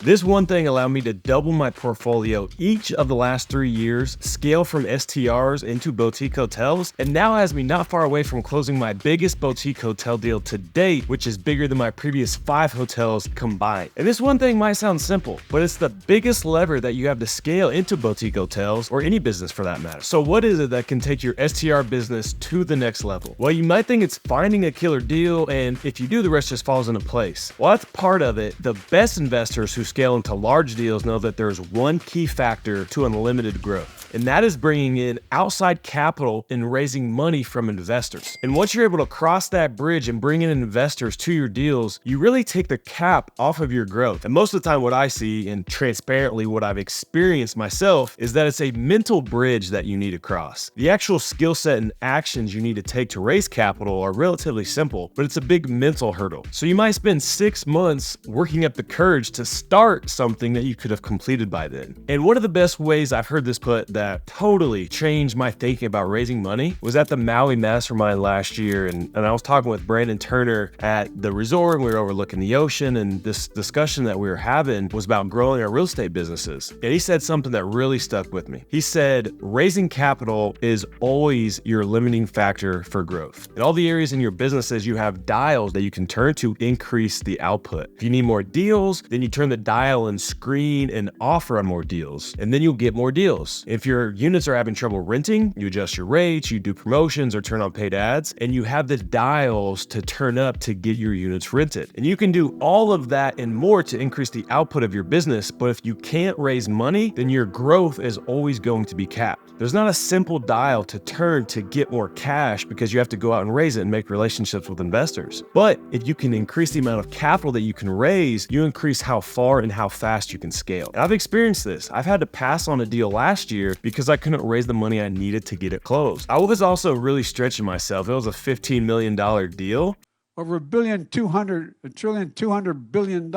This one thing allowed me to double my portfolio each of the last 3 years, scale from STRs into boutique hotels, and now has me not far away from closing my biggest boutique hotel deal to date, which is bigger than my previous 5 hotels combined. And this one thing might sound simple, but it's the biggest lever that you have to scale into boutique hotels, or any business for that matter. So what is it that can take your STR business to the next level? Well, you might think it's finding a killer deal, and if you do, the rest just falls into place. Well, that's part of it. The best investors who scale into large deals know that there's one key factor to unlimited growth, and that is bringing in outside capital and raising money from investors. And once you're able to cross that bridge and bring in investors to your deals, you really take the cap off of your growth. And most of the time what I see, and transparently what I've experienced myself, is that it's a mental bridge that you need to cross. The actual skill set and actions you need to take to raise capital are relatively simple, but it's a big mental hurdle. So you might spend 6 months working up the courage to start something that you could have completed by then. And one of the best ways I've heard this put that totally changed my thinking about raising money was at the Maui Mastermind last year. And I was talking with Brandon Turner at the resort, and we were overlooking the ocean, and this discussion that we were having was about growing our real estate businesses. And he said something that really stuck with me. He said, raising capital is always your limiting factor for growth. In all the areas in your businesses, you have dials that you can turn to increase the output. If you need more deals, then you turn the dial and screen and offer on more deals, and then you'll get more deals. If your units are having trouble renting, you adjust your rates, you do promotions or turn on paid ads, and you have the dials to turn up to get your units rented. And you can do all of that and more to increase the output of your business, but if you can't raise money, then your growth is always going to be capped. There's not a simple dial to turn to get more cash because you have to go out and raise it and make relationships with investors. But if you can increase the amount of capital that you can raise, you increase how far and how fast you can scale. And I've experienced this. I've had to pass on a deal last year because I couldn't raise the money I needed to get it closed. I was also really stretching myself. It was a $15 million deal. Over $1.2 billion.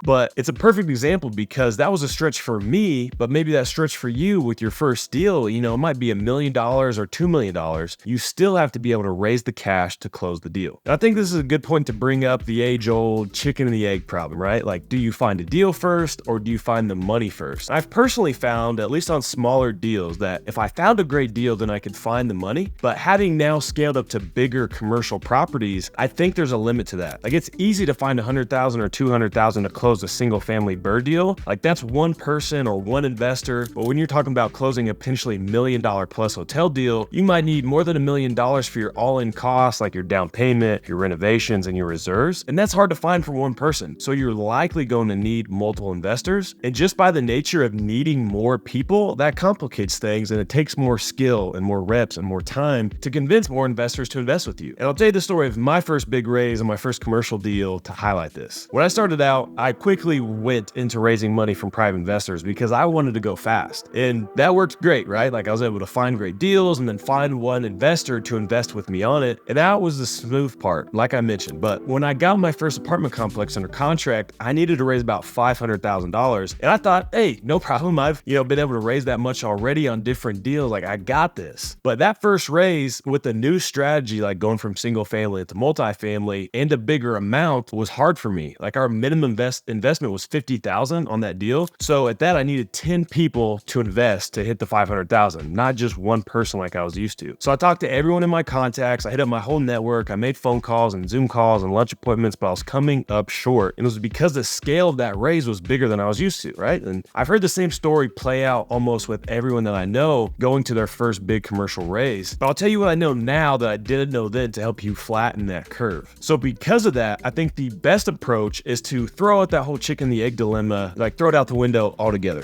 But it's a perfect example because that was a stretch for me, but maybe that stretch for you with your first deal, it might be $1 million or $2 million. You still have to be able to raise the cash to close the deal. And I think this is a good point to bring up the age-old chicken and the egg problem, right? Like, do you find a deal first or do you find the money first? I've personally found, at least on smaller deals, that if I found a great deal, then I could find the money. But having now scaled up to bigger commercial properties, I think there's a limit to that. Like, it's easy to find $100,000 or $200,000 to close a single family bird deal. Like, that's one person or one investor. But when you're talking about closing a potentially $1 million plus hotel deal, you might need more than $1 million for your all-in costs, like your down payment, your renovations, and your reserves. And that's hard to find for one person. So you're likely going to need multiple investors. And just by the nature of needing more people, that complicates things, and it takes more skill and more reps and more time to convince more investors to invest with you. And I'll tell you the story of my first big raise and my first commercial deal to highlight this. When I started out, I quickly went into raising money from private investors because I wanted to go fast. And that worked great, right? Like, I was able to find great deals and then find one investor to invest with me on it. And that was the smooth part, like I mentioned. But when I got my first apartment complex under contract, I needed to raise about $500,000. And I thought, hey, no problem. I've, been able to raise that much already on different deals. Like, I got this. But that first raise with the new strategy, like going from single family to multifamily and a bigger amount, was hard for me. Like, our minimum investment was $50,000 on that deal. So at that, I needed 10 people to invest to hit the $500,000, not just one person like I was used to. So I talked to everyone in my contacts. I hit up my whole network. I made phone calls and Zoom calls and lunch appointments, but I was coming up short. And it was because the scale of that raise was bigger than I was used to, right? And I've heard the same story play out almost with everyone that I know going to their first big commercial raise. But I'll tell you what I know now that I didn't know then to help you flatten that curve. So because of that, I think the best approach is to throw out that whole chicken and the egg dilemma, like throw it out the window altogether.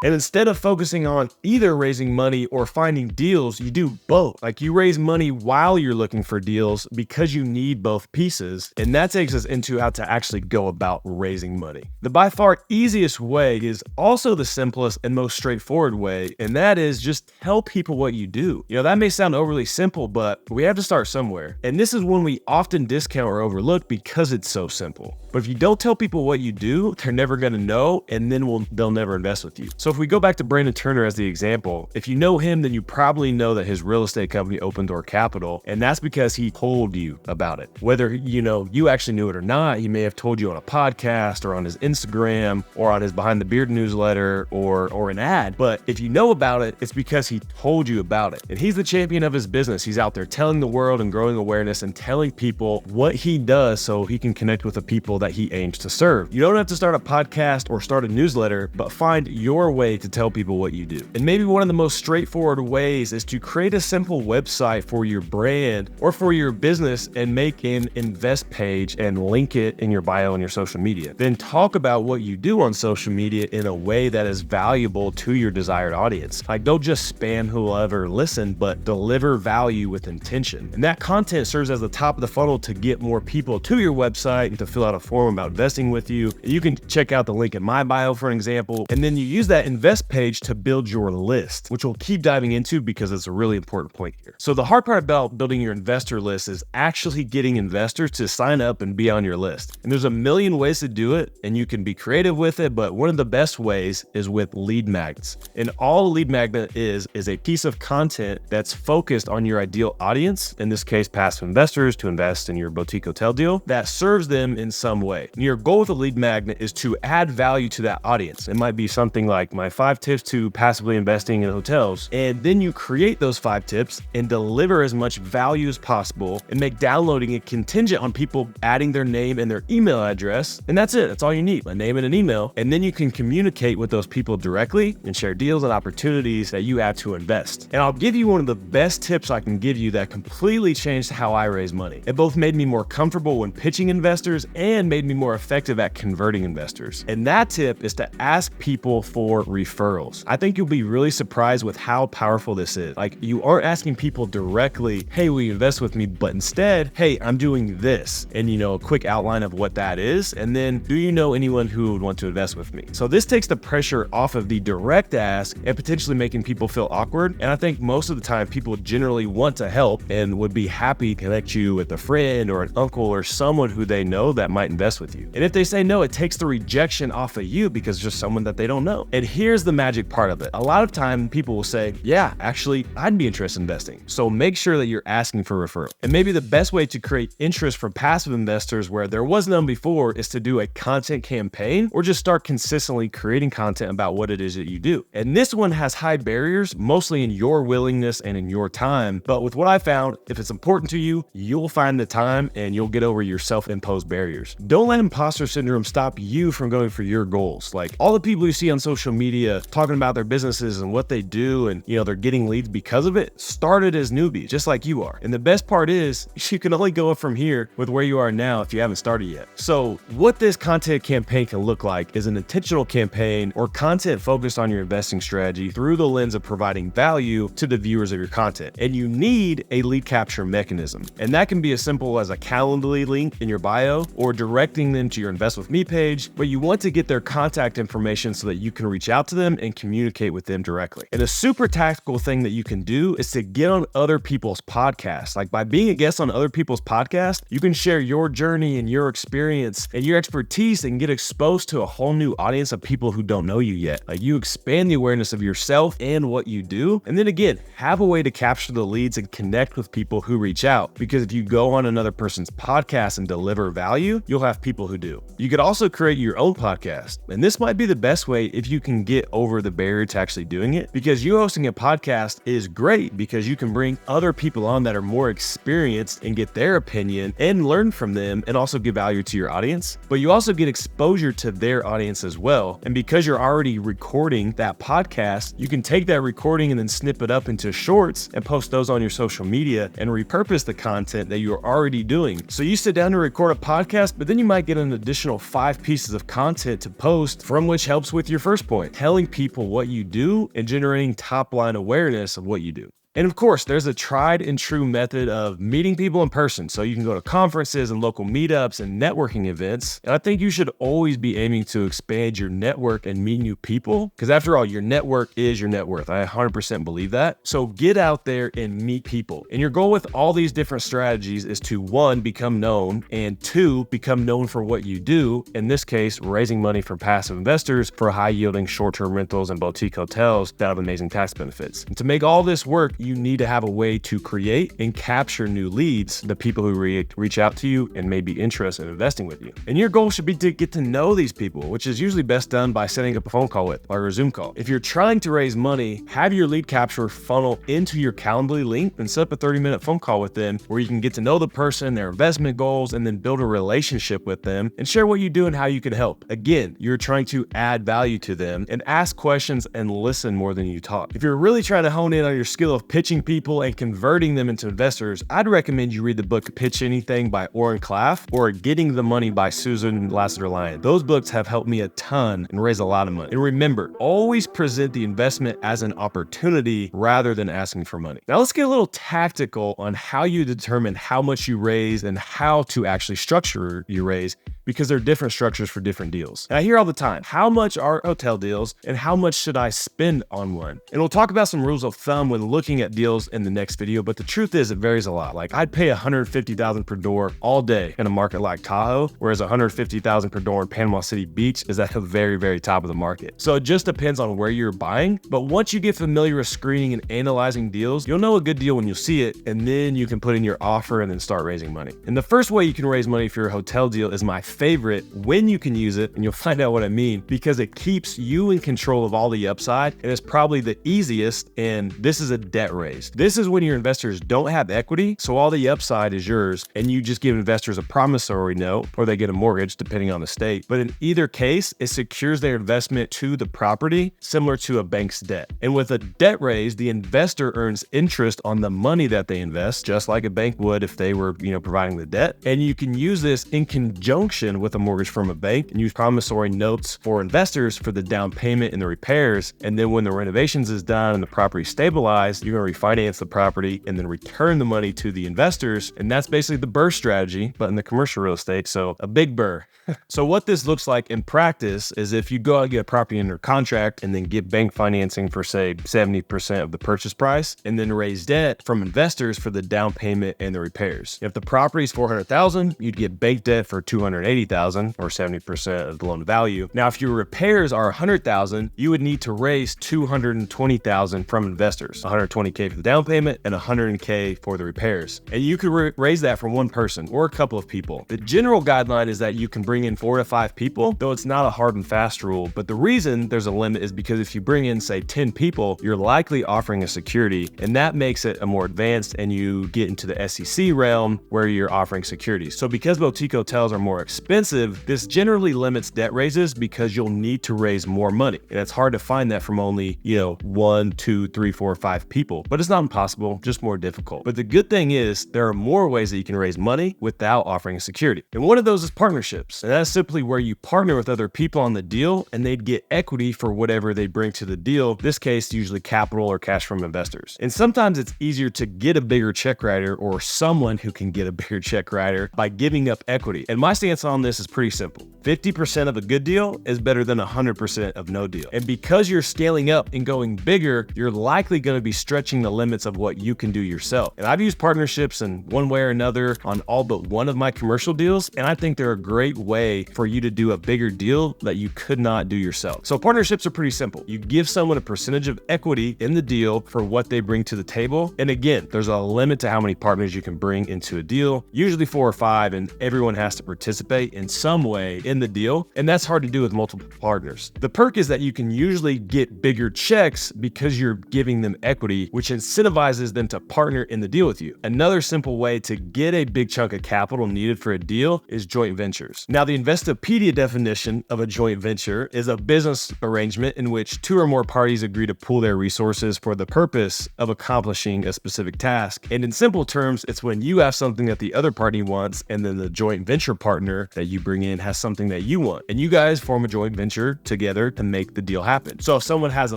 And instead of focusing on either raising money or finding deals, you do both. Like, you raise money while you're looking for deals because you need both pieces. And that takes us into how to actually go about raising money. The by far easiest way is also the simplest and most straightforward way, and that is just tell people what you do. That may sound overly simple, but we have to start somewhere. And this is one we often discount or overlook because it's so simple. But if you don't tell people what you do, they're never going to know, and then they'll never invest with you. So if we go back to Brandon Turner as the example, if you know him, then you probably know that his real estate company Open Door Capital, and that's because he told you about it. Whether you actually knew it or not, he may have told you on a podcast or on his Instagram or on his Behind the Beard newsletter or an ad. But if you know about it, it's because he told you about it. And he's the champion of his business. He's out there telling the world and growing awareness and telling people what he does so he can connect with the people that he aims to serve. You don't have to start a podcast or start a newsletter, but find your way to tell people what you do. And maybe one of the most straightforward ways is to create a simple website for your brand or for your business and make an invest page and link it in your bio and your social media. Then talk about what you do on social media in a way that is valuable to your desired audience. Like, don't just spam whoever listen, but deliver value with intention. And that content serves as the top of the funnel to get more people to your website and to fill out a form about investing with you. You can check out the link in my bio for an example. And then you use that invest page to build your list, which we'll keep diving into because it's a really important point here. So the hard part about building your investor list is actually getting investors to sign up and be on your list. And there's a million ways to do it, and you can be creative with it, but one of the best ways is with lead magnets. And all a lead magnet is a piece of content that's focused on your ideal audience, in this case, passive investors, to invest in your boutique hotel deal, that serves them in some way. And your goal with a lead magnet is to add value to that audience. It might be something like my 5 tips to passively investing in hotels. And then you create those 5 tips and deliver as much value as possible and make downloading it contingent on people adding their name and their email address. And that's it. That's all you need, a name and an email. And then you can communicate with those people directly and share deals and opportunities that you have to invest. And I'll give you one of the best tips I can give you that completely changed how I raise money. It both made me more comfortable when pitching investors and made me more effective at converting investors. And that tip is to ask people for referrals. I think you'll be really surprised with how powerful this is. Like, you aren't asking people directly, hey, will you invest with me? But instead, hey, I'm doing this. And a quick outline of what that is. And then, do you know anyone who would want to invest with me? So this takes the pressure off of the direct ask and potentially making people feel awkward. And I think most of the time people generally want to help and would be happy to connect you with a friend or an uncle or someone who they know that might invest with you. And if they say no, it takes the rejection off of you because it's just someone that they don't know. And here's the magic part of it. A lot of time people will say, yeah, actually, I'd be interested in investing. So make sure that you're asking for referral. And maybe the best way to create interest from passive investors where there was none before is to do a content campaign or just start consistently creating content about what it is that you do. And this one has high barriers, mostly in your willingness and in your time. But with what I found, if it's important to you, you'll find the time and you'll get over your self-imposed barriers. Don't let imposter syndrome stop you from going for your goals. Like, all the people you see on social media talking about their businesses and what they do and, they're getting leads because of it, started as newbies, just like you are. And the best part is you can only go up from here with where you are now if you haven't started yet. So what this content campaign can look like is an intentional campaign or content focused on your investing strategy through the lens of providing value to the viewers of your content. And you need a lead capture mechanism. And that can be as simple as a Calendly link in your bio or directing them to your Invest With Me page, but you want to get their contact information so that you can reach out to them and communicate with them directly. And a super tactical thing that you can do is to get on other people's podcasts. Like, by being a guest on other people's podcasts, you can share your journey and your experience and your expertise and get exposed to a whole new audience of people who don't know you yet. Like, you expand the awareness of yourself and what you do. And then again, have a way to capture the leads and connect with people who reach out. Because if you go on another person's podcast and deliver value, you'll have people who do. You could also create your own podcast. And this might be the best way if you can get over the barrier to actually doing it, because you hosting a podcast is great because you can bring other people on that are more experienced and get their opinion and learn from them and also give value to your audience. But you also get exposure to their audience as well. And because you're already recording that podcast, you can take that recording and then snip it up into shorts and post those on your social media and repurpose the content that you're already doing. So you sit down to record a podcast, but then you might get an additional 5 pieces of content to post, from which helps with your first point, telling people what you do and generating top line awareness of what you do. And of course, there's a tried and true method of meeting people in person. So you can go to conferences and local meetups and networking events. And I think you should always be aiming to expand your network and meet new people. Because after all, your network is your net worth. I 100% believe that. So get out there and meet people. And your goal with all these different strategies is to, one, become known, and two, become known for what you do. In this case, raising money from passive investors for high yielding short-term rentals and boutique hotels that have amazing tax benefits. And to make all this work, you need to have a way to create and capture new leads, the people who reach out to you and may be interested in investing with you. And your goal should be to get to know these people, which is usually best done by setting up a phone call with or a Zoom call. If you're trying to raise money, have your lead capture funnel into your Calendly link and set up a 30-minute phone call with them where you can get to know the person, their investment goals, and then build a relationship with them and share what you do and how you can help. Again, you're trying to add value to them and ask questions and listen more than you talk. If you're really trying to hone in on your skill of pitching people and converting them into investors, I'd recommend you read the book Pitch Anything by Oren Klaff or Getting the Money by Susan Lassiter-Lyon. Those books have helped me a ton and raise a lot of money. And remember, always present the investment as an opportunity rather than asking for money. Now let's get a little tactical on how you determine how much you raise and how to actually structure your raise, because there are different structures for different deals. And I hear all the time, how much are hotel deals and how much should I spend on one? And we'll talk about some rules of thumb when looking at deals in the next video, but the truth is it varies a lot. Like I'd pay $150,000 per door all day in a market like Tahoe, whereas $150,000 per door in Panama City Beach is at the very, very top of the market. So it just depends on where you're buying. But once you get familiar with screening and analyzing deals, you'll know a good deal when you see it, and then you can put in your offer and then start raising money. And the first way you can raise money for your hotel deal is my favorite when you can use it, and you'll find out what I mean, because it keeps you in control of all the upside, and it's probably the easiest, and this is a debt raise. This is when your investors don't have equity, so all the upside is yours, and you just give investors a promissory note, or they get a mortgage, depending on the state. But in either case, it secures their investment to the property, similar to a bank's debt. And with a debt raise, the investor earns interest on the money that they invest, just like a bank would if they were, providing the debt. And you can use this in conjunction with a mortgage from a bank and use promissory notes for investors for the down payment and the repairs. And then when the renovations is done and the property stabilized, you're going to refinance the property and then return the money to the investors. And that's basically the BRRRR strategy, but in the commercial real estate. So a big BRRRR. So what this looks like in practice is if you go out and get a property under contract and then get bank financing for say 70% of the purchase price and then raise debt from investors for the down payment and the repairs. If the property is $400,000, you'd get bank debt for $280,000 or 70% of the loan to value. Now, if your repairs are $100,000, you would need to raise $220,000 from investors, $120K for the down payment and $100K for the repairs. And you could raise that from one person or a couple of people. The general guideline is that you can bring in 4 to 5 people, though it's not a hard and fast rule. But the reason there's a limit is because if you bring in, say, 10 people, you're likely offering a security, and that makes it a more advanced, and you get into the SEC realm where you're offering securities. So because boutique hotels are more expensive, this generally limits debt raises because you'll need to raise more money. And it's hard to find that from only, 1, 2, 3, 4, 5 people. But it's not impossible, just more difficult. But the good thing is there are more ways that you can raise money without offering a security. And one of those is partnerships. And that's simply where you partner with other people on the deal and they'd get equity for whatever they bring to the deal. This case, usually capital or cash from investors. And sometimes it's easier to get a bigger check writer or someone who can get a bigger check writer by giving up equity. And my stance on this is pretty simple. 50% of a good deal is better than 100% of no deal. And because you're scaling up and going bigger, you're likely going to be stretching the limits of what you can do yourself. And I've used partnerships in one way or another on all but one of my commercial deals. And I think they're a great way for you to do a bigger deal that you could not do yourself. So partnerships are pretty simple. You give someone a percentage of equity in the deal for what they bring to the table. And again, there's a limit to how many partners you can bring into a deal, usually 4 or 5, and everyone has to participate in some way in the deal. And that's hard to do with multiple partners. The perk is that you can usually get bigger checks because you're giving them equity, which incentivizes them to partner in the deal with you. Another simple way to get a big chunk of capital needed for a deal is joint ventures. Now, the Investopedia definition of a joint venture is a business arrangement in which 2 or more parties agree to pool their resources for the purpose of accomplishing a specific task. And in simple terms, it's when you have something that the other party wants, and then the joint venture partner that you bring in has something that you want. And you guys form a joint venture together to make the deal happen. So if someone has a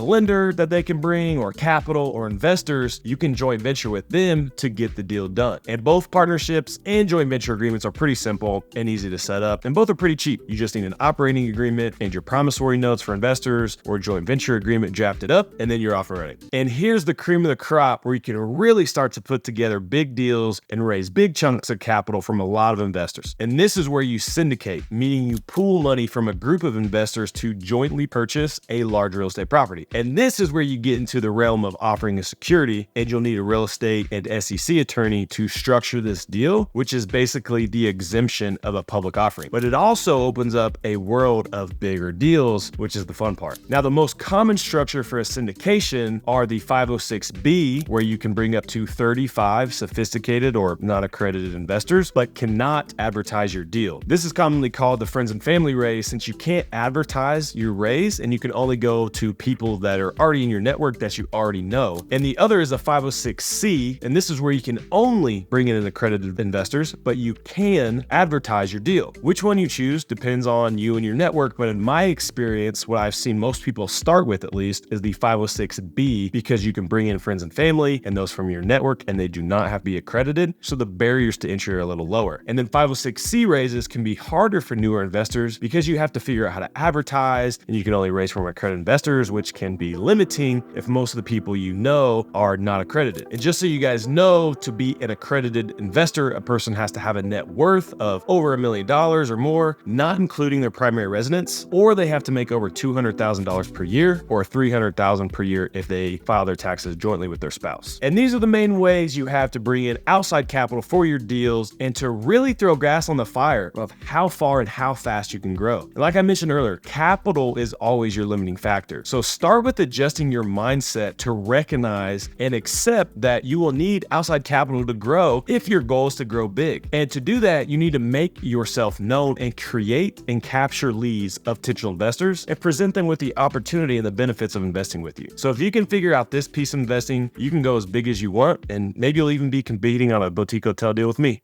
lender that they can bring, or capital or investment, investors, you can joint venture with them to get the deal done. And both partnerships and joint venture agreements are pretty simple and easy to set up, and both are pretty cheap. You just need an operating agreement and your promissory notes for investors, or a joint venture agreement drafted up, and then you're off and running. And here's the cream of the crop where you can really start to put together big deals and raise big chunks of capital from a lot of investors. And this is where you syndicate, meaning you pool money from a group of investors to jointly purchase a large real estate property. And this is where you get into the realm of offering a security, and you'll need a real estate and SEC attorney to structure this deal, which is basically the exemption of a public offering. But it also opens up a world of bigger deals, which is the fun part. Now, the most common structure for a syndication are the 506B, where you can bring up to 35 sophisticated or non-accredited investors, but cannot advertise your deal. This is commonly called the friends and family raise, since you can't advertise your raise and you can only go to people that are already in your network that you already know. And the other is a 506C, and this is where you can only bring in accredited investors, but you can advertise your deal. Which one you choose depends on you and your network, but in my experience, what I've seen most people start with at least is the 506B, because you can bring in friends and family and those from your network, and they do not have to be accredited, so the barriers to entry are a little lower. And then 506C raises can be harder for newer investors because you have to figure out how to advertise, and you can only raise from accredited investors, which can be limiting if most of the people you know are not accredited. And just so you guys know, to be an accredited investor, a person has to have a net worth of over $1 million or more, not including their primary residence, or they have to make over $200,000 per year, or $300,000 per year if they file their taxes jointly with their spouse. And these are the main ways you have to bring in outside capital for your deals and to really throw gas on the fire of how far and how fast you can grow. And like I mentioned earlier, capital is always your limiting factor. So start with adjusting your mindset to recognize and accept that you will need outside capital to grow if your goal is to grow big. And to do that, you need to make yourself known and create and capture leads of potential investors and present them with the opportunity and the benefits of investing with you. So if you can figure out this piece of investing, you can go as big as you want, and maybe you'll even be competing on a boutique hotel deal with me.